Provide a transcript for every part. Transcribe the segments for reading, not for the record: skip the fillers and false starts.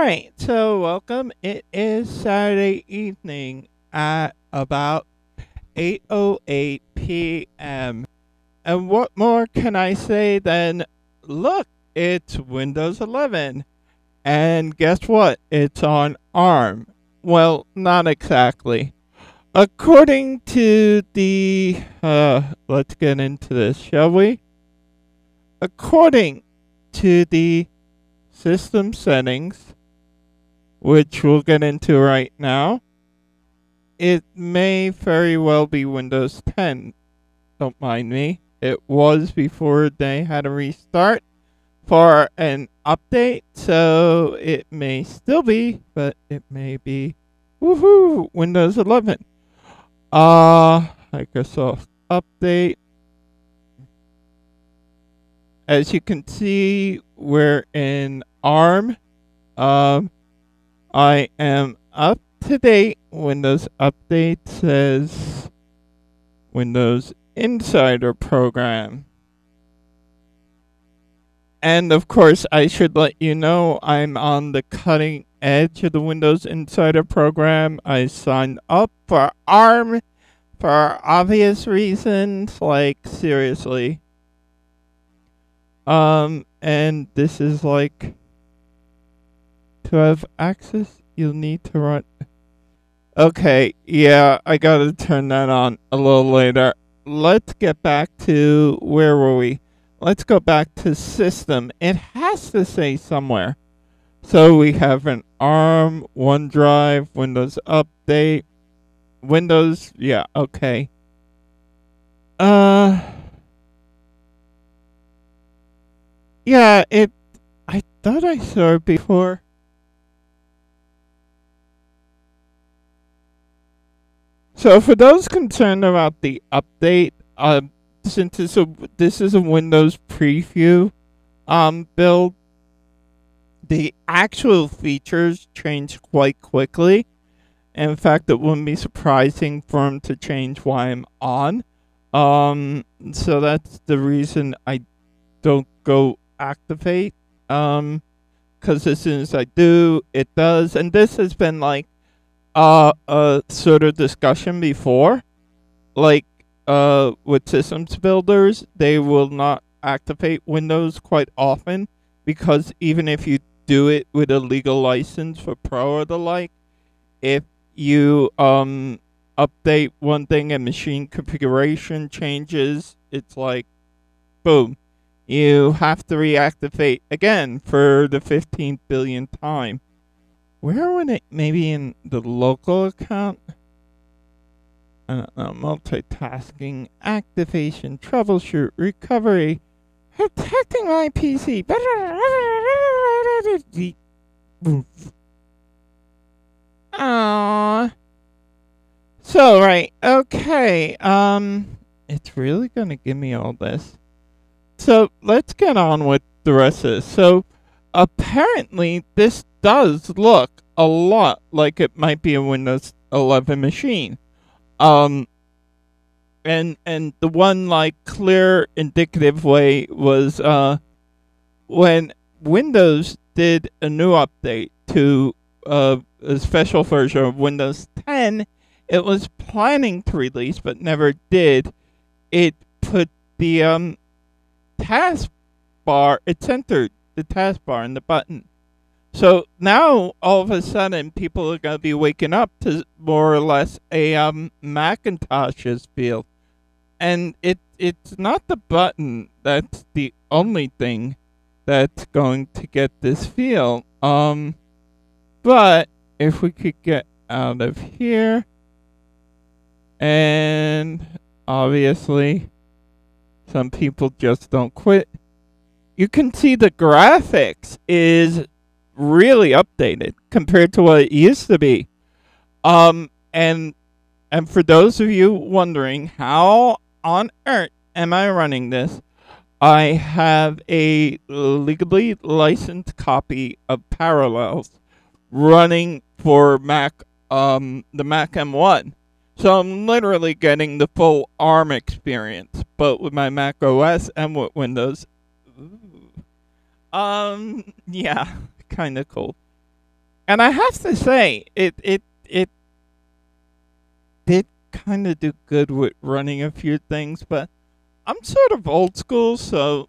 Alright, so welcome. It is Saturday evening at about 8:08 p.m. And what more can I say than, look, it's Windows 11. And guess what? It's on ARM. Well, not exactly. According to let's get into this, shall we? According to the system settings, which we'll get into right now, it may very well be Windows 10. Don't mind me. It was before they had a restart for an update, so it may still be, but it may be, woohoo, Windows 11. Microsoft update. As you can see, we're in ARM. I am up to date. Windows Update says Windows Insider Program. And of course, I should let you know I'm on the cutting edge of the Windows Insider Program. I signed up for ARM for obvious reasons, like seriously. And this is like, to have access, you'll need to run. Okay, yeah, I gotta turn that on a little later. Let's get back to, where were we? Let's go back to system. It has to say somewhere. So we have an ARM, OneDrive, Windows Update, Windows, yeah, okay. Yeah, I thought I saw it before. So for those concerned about the update, since this is a Windows preview build, the actual features change quite quickly. In fact, it wouldn't be surprising for them to change while I'm on. So that's the reason I don't go activate. Because as soon as I do, it does. And this has been like a sort of discussion before. Like with systems builders, they will not activate Windows quite often, because even if you do it with a legal license for Pro or the like, if you update one thing and machine configuration changes, it's like, boom, you have to reactivate again for the 15th billionth time. Where would it, maybe in the local account? I don't know, multitasking, activation, troubleshoot, recovery, protecting my PC. Aww. So, right, okay, it's really gonna give me all this. So, let's get on with the rest of this. So, apparently, this does look a lot like it might be a Windows 11 machine. And the one, like, clear indicative way was, when Windows did a new update to, a special version of Windows 10, it was planning to release, but never did. It put the, taskbar, it centered the taskbar and the button. So now, all of a sudden, people are going to be waking up to more or less a Macintosh's feel. And it's not the button that's the only thing that's going to get this feel. But if we could get out of here, and obviously some people just don't quit, you can see the graphics is really updated compared to what it used to be. And for those of you wondering how on earth am I running this, I have a legally licensed copy of Parallels running for Mac, the Mac M1. So I'm literally getting the full ARM experience, but with my Mac OS and with Windows. Ooh. Yeah, kind of cool. And I have to say, it did kind of do good with running a few things, but I'm sort of old school, so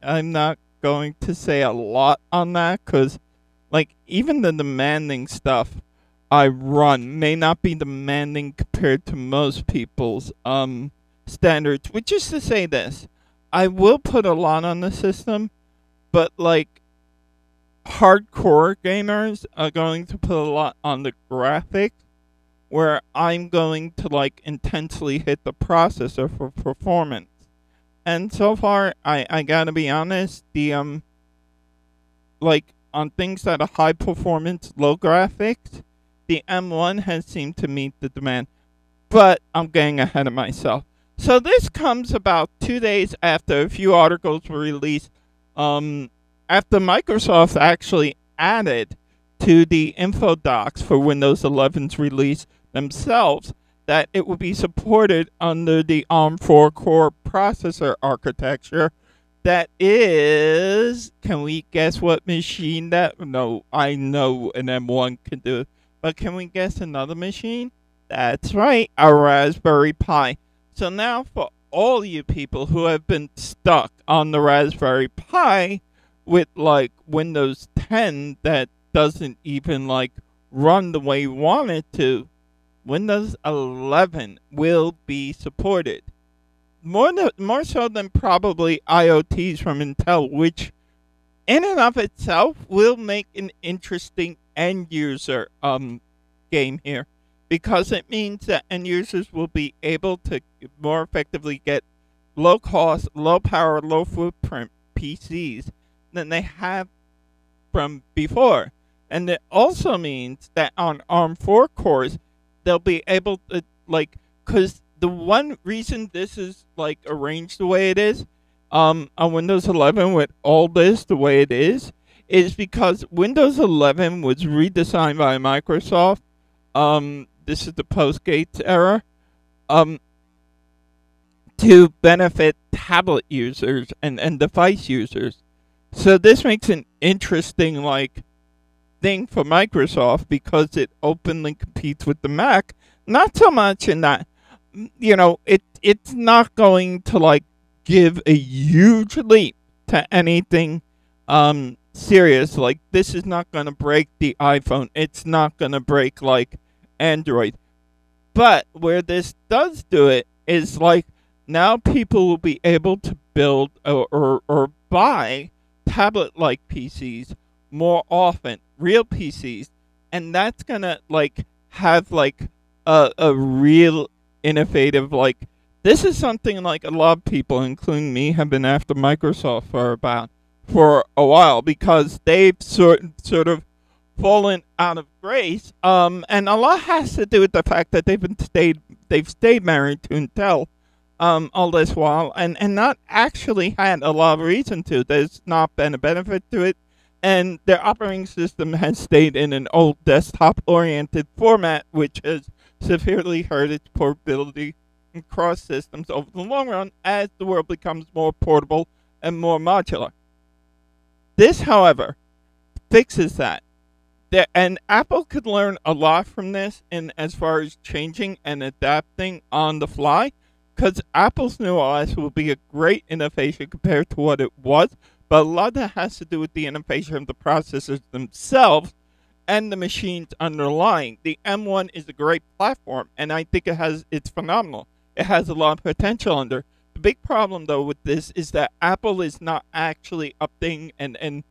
I'm not going to say a lot on that because, like, even the demanding stuff I run may not be demanding compared to most people's standards. Which is to say this, I will put a lot on the system, but like hardcore gamers are going to put a lot on the graphics, where I'm going to like intensely hit the processor for performance. And so far, I gotta be honest, the like on things that are high performance, low graphics, the M1 has seemed to meet the demand. But I'm getting ahead of myself. So this comes about 2 days after a few articles were released, after Microsoft actually added to the info docs for Windows 11's release themselves that it would be supported under the ARM 4 core processor architecture. That is, can we guess what machine that? No, I know an M1 can do it, but can we guess another machine? That's right, a Raspberry Pi. So now for all you people who have been stuck on the Raspberry Pi with like Windows 10 that doesn't even like run the way you want it to, Windows 11 will be supported. More so than probably IoTs from Intel, which in and of itself will make an interesting end user game here, because it means that end users will be able to more effectively get low cost, low power, low footprint PCs than they have from before. And it also means that on ARM 4 cores, they'll be able to, like, because the one reason this is, like, arranged the way it is on Windows 11 with all this the way it is because Windows 11 was redesigned by Microsoft. This is the post-Gates era. To benefit tablet users and device users. So this makes an interesting, like, thing for Microsoft because it openly competes with the Mac. Not so much in that, it's not going to like give a huge leap to anything serious. Like, this is not going to break the iPhone. It's not going to break like Android. But where this does do it is like now people will be able to build or buy tablet-like PCs more often, real PCs, and that's gonna like have like a real innovative, like, this is something like a lot of people, including me, have been after Microsoft for a while because they've sort of fallen out of grace. And a lot has to do with the fact that they've stayed married to Intel all this while and not actually had a lot of reason to. There's not been a benefit to it. And their operating system has stayed in an old desktop-oriented format, which has severely hurt its portability across systems over the long run as the world becomes more portable and more modular. This, however, fixes that. And Apple could learn a lot from this in as far as changing and adapting on the fly, because Apple's new OS will be a great innovation compared to what it was, but a lot of that has to do with the innovation of the processors themselves and the machines underlying. The M1 is a great platform, and I think it's phenomenal. It has a lot of potential under. The big problem, though, with this is that Apple is not actually updating and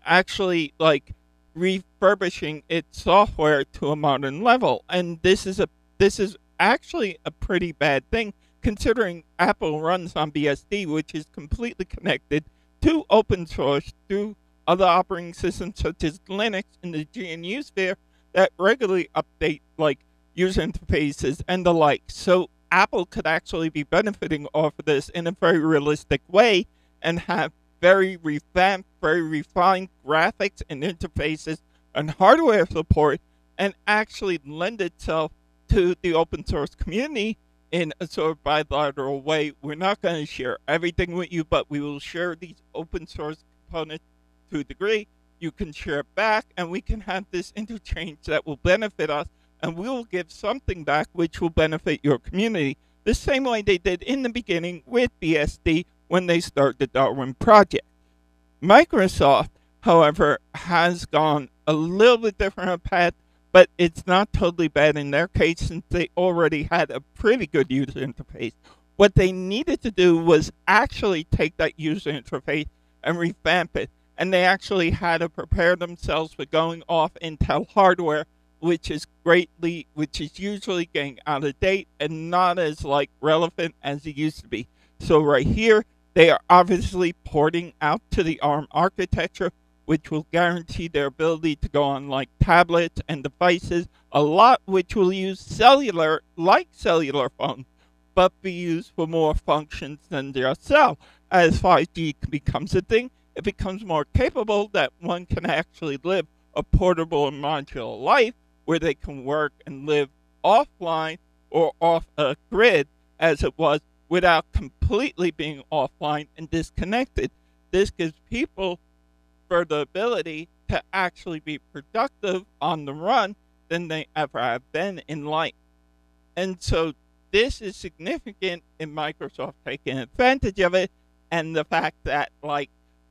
actually like refurbishing its software to a modern level, and this is actually a pretty bad thing, considering Apple runs on BSD, which is completely connected to open source through other operating systems such as Linux and the GNU sphere that regularly update like user interfaces and the like. So Apple could actually be benefiting off of this in a very realistic way and have very revamped, very refined graphics and interfaces and hardware support, and actually lend itself to the open source community in a sort of bilateral way. We're not going to share everything with you, but we will share these open source components to a degree. you can share back, and we can have this interchange that will benefit us, and we will give something back which will benefit your community, the same way they did in the beginning with BSD when they started the Darwin Project. Microsoft, however, has gone a little bit different path, but it's not totally bad in their case since they already had a pretty good user interface. What they needed to do was actually take that user interface and revamp it. And they actually had to prepare themselves for going off Intel hardware, which is usually getting out of date and not as relevant as it used to be. So right here, they are obviously porting out to the ARM architecture, which will guarantee their ability to go on tablets and devices, a lot which will use cellular phones, but be used for more functions than just cell. As 5G becomes a thing, it becomes more capable that one can actually live a portable and modular life where they can work and live offline or off a grid as it was without completely being offline and disconnected. This gives people further ability to actually be productive on the run than they ever have been in life. And so this is significant in Microsoft taking advantage of it, and the fact that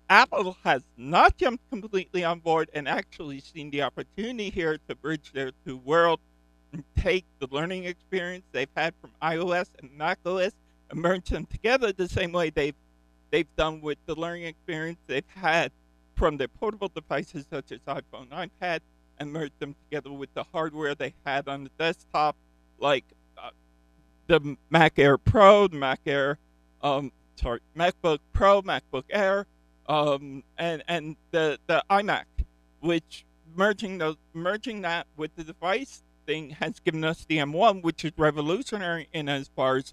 Apple has not jumped completely on board and actually seen the opportunity here to bridge their two worlds and take the learning experience they've had from iOS and macOS and merge them together the same way they've done with the learning experience they've had from their portable devices such as iPhone, iPad, and merge them together with the hardware they had on the desktop, the Mac Air Pro, the MacBook Pro, MacBook Air, and the iMac, which merging that with the device thing has given us the M1, which is revolutionary in as far as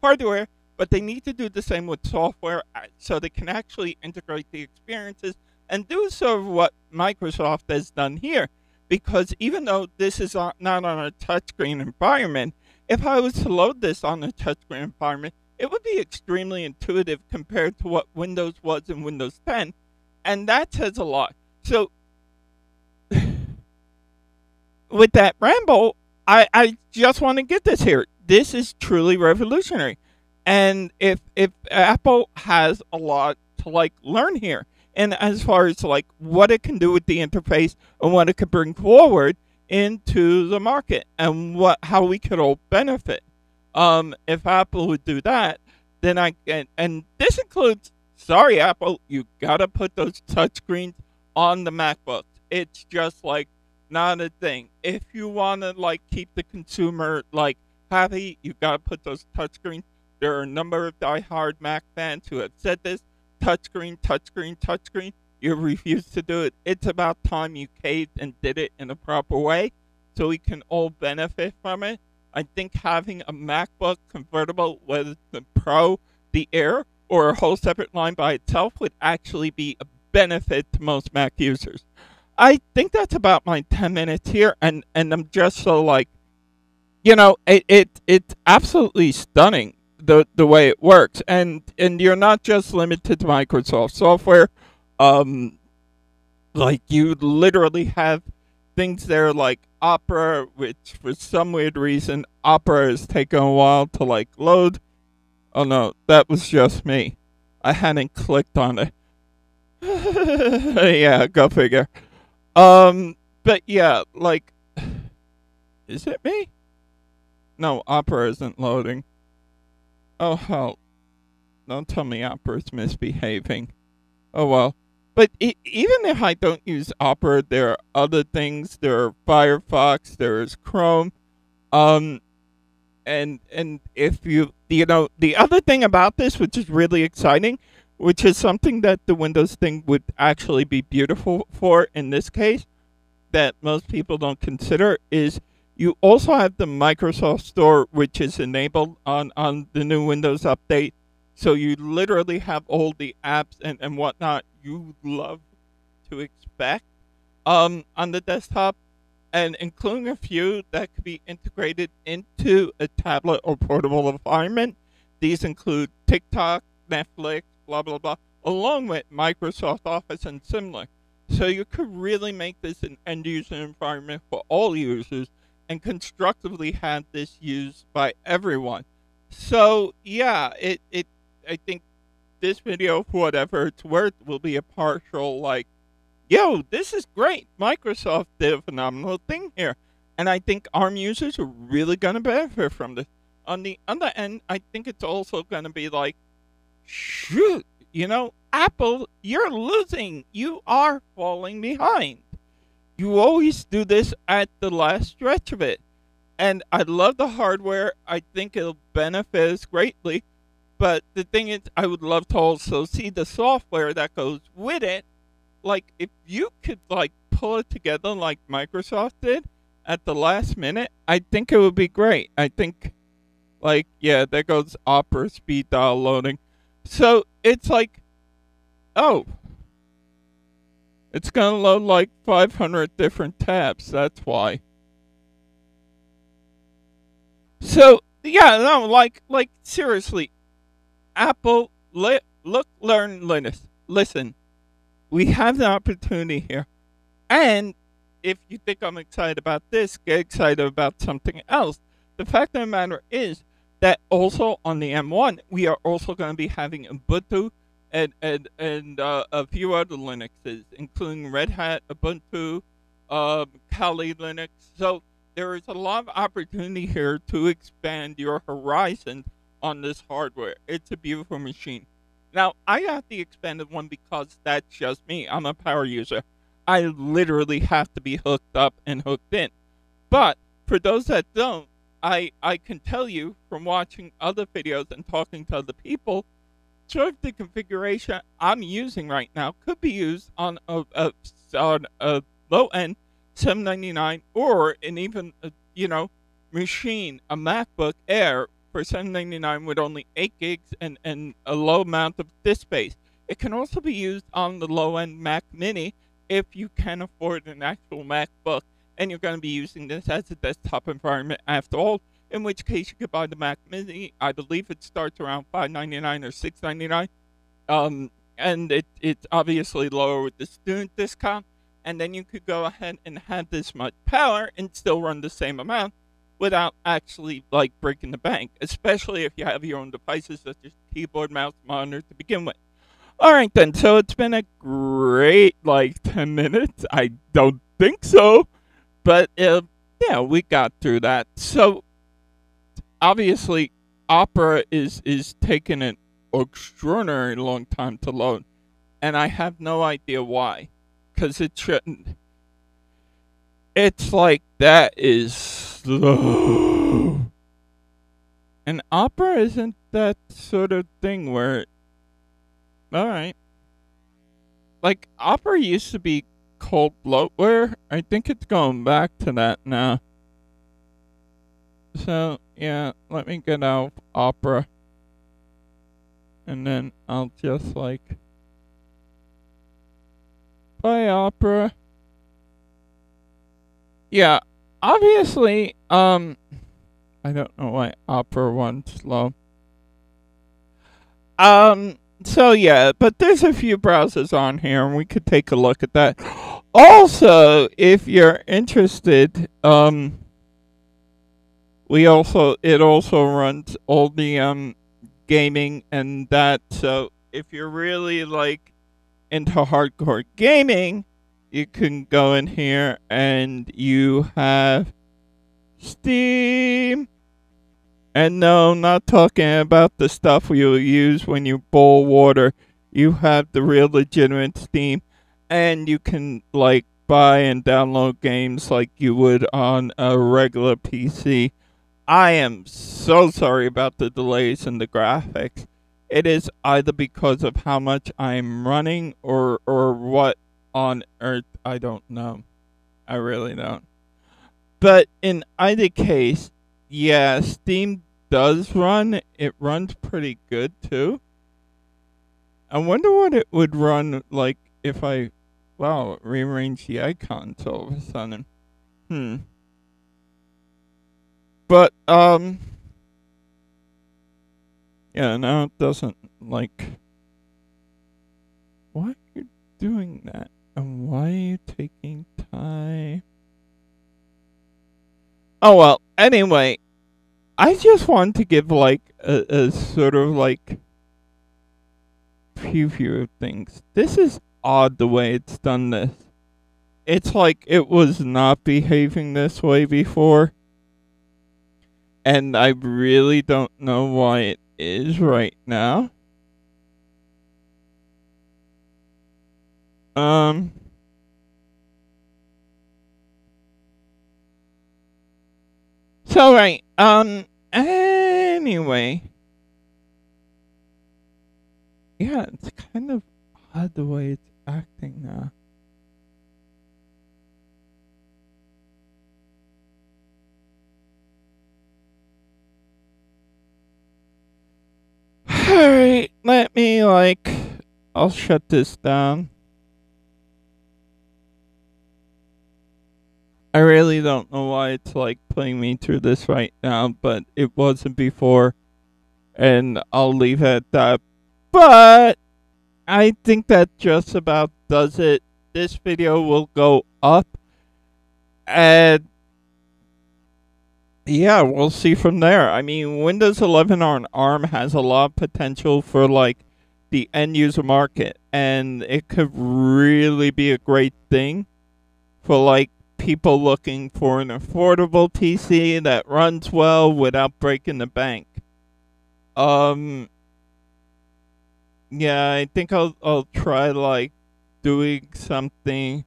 hardware, but they need to do the same with software so they can actually integrate the experiences and do sort of what Microsoft has done here. Because even though this is not on a touchscreen environment, if I was to load this on a touchscreen environment, it would be extremely intuitive compared to what Windows was in Windows 10, and that says a lot. So, with that ramble, I just want to get this here. This is truly revolutionary. And if Apple has a lot to learn here, and as far as what it can do with the interface and what it could bring forward into the market and how we could all benefit. If Apple would do that, then and this includes, sorry Apple, you gotta put those touchscreens on the MacBooks. It's just not a thing. If you wanna keep the consumer happy, you gotta put those touchscreens. There are a number of diehard Mac fans who have said this. Touchscreen, touchscreen, touchscreen. You refuse to do it. It's about time you caved and did it in a proper way so we can all benefit from it. I think having a MacBook convertible, whether it's the Pro, the Air, or a whole separate line by itself would actually be a benefit to most Mac users. I think that's about my 10 minutes here, and I'm just so it's absolutely stunning the way it works, and you're not just limited to Microsoft software. You literally have things there like Opera, which for some weird reason Opera is taking a while to load. Oh no, that was just me. I hadn't clicked on it. Yeah, go figure. But yeah, is it me? No, Opera isn't loading. Oh hell, don't tell me Opera's misbehaving. Oh well. But even if I don't use Opera, there are other things. There are Firefox, there is Chrome. And if the other thing about this, which is really exciting, which is something that the Windows thing would actually be beautiful for in this case, that most people don't consider, is you also have the Microsoft Store, which is enabled on the new Windows update. So you literally have all the apps and whatnot you love to expect on the desktop, and including a few that could be integrated into a tablet or portable environment. These include TikTok, Netflix, blah, blah, blah, along with Microsoft Office and similar. So you could really make this an end user environment for all users and constructively have this used by everyone. So yeah, it I think this video, for whatever it's worth, will be a partial like, yo, this is great. Microsoft did a phenomenal thing here. And I think ARM users are really going to benefit from this. On the other end, I think it's also going to be like, shoot, Apple, you're losing. You are falling behind. You always do this at the last stretch of it. And I love the hardware. I think it'll benefit us greatly. But the thing is, I would love to also see the software that goes with it. Like, if you could, like, pull it together like Microsoft did at the last minute, I think it would be great. I think, like, yeah, there goes Opera speed dial loading. So it's like, oh, it's going to load like 500 different tabs. That's why. So, yeah, no, like seriously, Apple, look, learn, listen. We have the opportunity here. And if you think I'm excited about this, get excited about something else. The fact of the matter is that also on the M1, we are also going to be having Ubuntu and a few other Linuxes, including Red Hat, Ubuntu, Kali Linux. So there is a lot of opportunity here to expand your horizon on this hardware. It's a beautiful machine. Now, I got the expanded one because that's just me. I'm a power user. I literally have to be hooked up and hooked in. But for those that don't, I can tell you from watching other videos and talking to other people, sort of the configuration I'm using right now could be used on a low-end 799 or an even, machine, a MacBook Air for $799 with only 8 gigs and a low amount of disk space. It can also be used on the low-end Mac Mini if you can afford an actual MacBook and you're going to be using this as a desktop environment after all, in which case you could buy the Mac Mini. I believe it starts around $599 or $699. And it's obviously lower with the student discount. And then you could go ahead and have this much power and still run the same amount without actually, like, breaking the bank, especially if you have your own devices such as keyboard, mouse, monitor to begin with. All right, then. So it's been a great, 10 minutes. I don't think so. But, yeah, we got through that. So, obviously, Opera is taking an extraordinarily long time to load. And I have no idea why. Because it shouldn't. It's like that is slow. And Opera isn't that sort of thing where, alright. Like, Opera used to be cold bloatware. I think it's going back to that now. So, yeah, let me get out of Opera. And then I'll just, play Opera. Yeah, obviously, I don't know why Opera 1's slow. So yeah, but there's a few browsers on here, and we could take a look at that. Also, if you're interested, it also runs all the, gaming and that, so if you're really, into hardcore gaming, you can go in here and you have Steam. And no, I'm not talking about the stuff you'll use when you boil water. You have the real legitimate Steam. And you can, buy and download games like you would on a regular PC. I am so sorry about the delays in the graphics. It is either because of how much I'm running or what on earth, I don't know. I really don't. But in either case, yeah, Steam does run. It runs pretty good too. I wonder what it would run like if I, rearrange the icons all of a sudden. But, yeah, no, it doesn't, why are you doing that? And why are you taking time? Oh well, anyway, I just want to give like a sort of like preview of things. This is odd the way it's done this. It's like it was not behaving this way before. And I really don't know why it is right now. So right, anyway. Yeah, it's kind of odd the way it's acting now. Alright, let me I'll shut this down. I really don't know why it's putting me through this right now, but it wasn't before. And I'll leave it at that. But I think that just about does it. This video will go up. And yeah, we'll see from there. I mean, Windows 11 on ARM has a lot of potential for the end user market. And it could really be a great thing for people looking for an affordable PC that runs well without breaking the bank. Yeah, I think I'll try doing something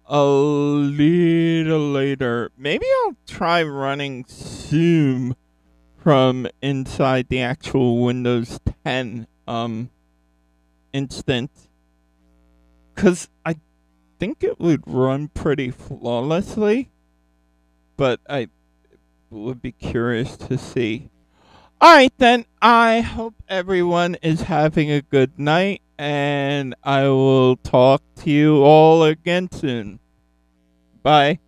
a little later. Maybe I'll try running Zoom from inside the actual Windows 10 instance, cuz I think it would run pretty flawlessly, but I would be curious to see. Alright then, I hope everyone is having a good night, and I will talk to you all again soon. Bye.